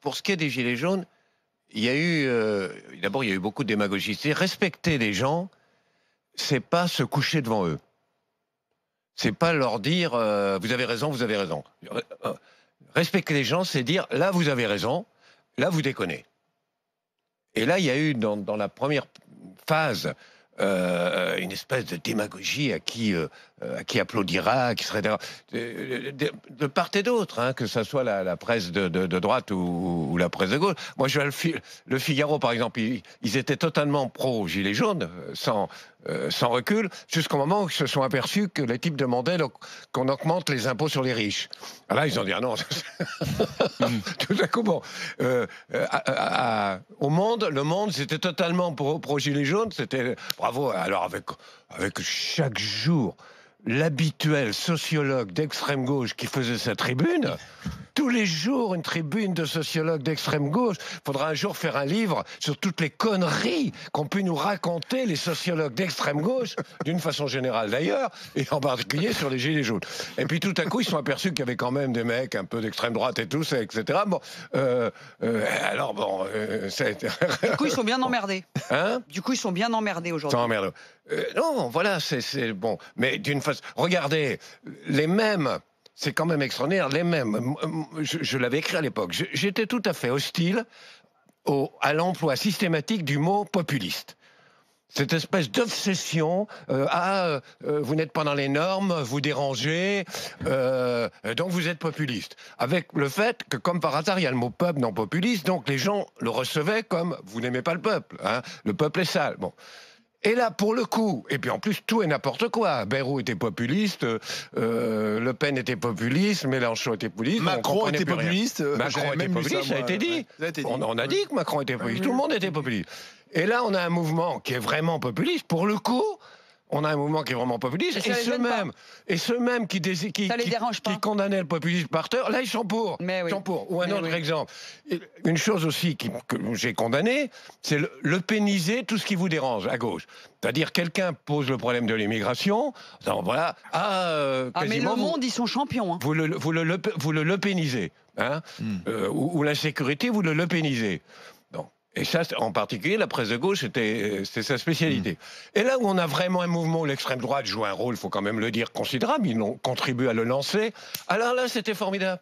pour ce qui est des Gilets jaunes, il y a eu, d'abord, il y a eu beaucoup de démagogie. C'est respecter les gens, c'est pas se coucher devant eux. C'est pas leur dire vous avez raison, vous avez raison. Respecter les gens, c'est dire là vous avez raison, là vous déconnez. Et là il y a eu dans la première phase une espèce de démagogie à qui applaudira, qui serait de part et d'autre, hein, que ce soit la presse de droite ou la presse de gauche. Moi, je vois le Figaro, par exemple, ils étaient totalement pro-gilets jaunes, sans recul, jusqu'au moment où ils se sont aperçus que les types demandaient qu'on augmente les impôts sur les riches. Alors là, ils ont dit ah non. Tout à coup, bon, au Monde, Le Monde, c'était totalement pro-gilets jaunes. C'était bravo. Alors avec chaque jour l'habituel sociologue d'extrême gauche qui faisait sa tribune. Tous les jours, une tribune de sociologues d'extrême gauche. Il faudra un jour faire un livre sur toutes les conneries qu'ont pu nous raconter les sociologues d'extrême gauche, d'une façon générale d'ailleurs, et en particulier sur les gilets jaunes. Et puis tout à coup, ils sont aperçus qu'il y avait quand même des mecs un peu d'extrême droite et tout, etc. Bon, alors bon, du coup, ils sont bien emmerdés. Hein? Du coup, ils sont bien emmerdés aujourd'hui. Non, voilà, c'est bon. Mais d'une façon, regardez, les mêmes. C'est quand même extraordinaire, les mêmes. Je l'avais écrit à l'époque. J'étais tout à fait hostile à l'emploi systématique du mot populiste. Cette espèce d'obsession, vous n'êtes pas dans les normes, vous dérangez, donc vous êtes populiste. Avec le fait que, comme par hasard, il y a le mot peuple dans populiste, donc les gens le recevaient comme vous n'aimez pas le peuple, hein, le peuple est sale. Bon. Et là, pour le coup, et puis en plus, tout et n'importe quoi. Bayrou était populiste, Le Pen était populiste, Mélenchon était populiste. Macron était populiste. Macron était populiste, ça a été dit. On a dit que Macron était populiste. Tout le monde était populiste. Et là, on a un mouvement qui est vraiment populiste. Pour le coup, on a un mouvement qui est vraiment populiste. Et ceux mêmes qui condamnaient le populisme par terre, là, ils sont pour. Ils sont pour. Ou un autre exemple. Une chose aussi que j'ai condamnée, c'est le péniser tout ce qui vous dérange à gauche. C'est-à-dire, quelqu'un pose le problème de l'immigration, voilà, mais Le Monde, ils sont champions. Hein. Vous le pénisez. Hein, ou l'insécurité, vous le pénisez. Et ça, en particulier, la presse de gauche, c'était sa spécialité. Et là où on a vraiment un mouvement où l'extrême droite joue un rôle, il faut quand même le dire, considérable, ils ont contribué à le lancer, alors là, c'était formidable.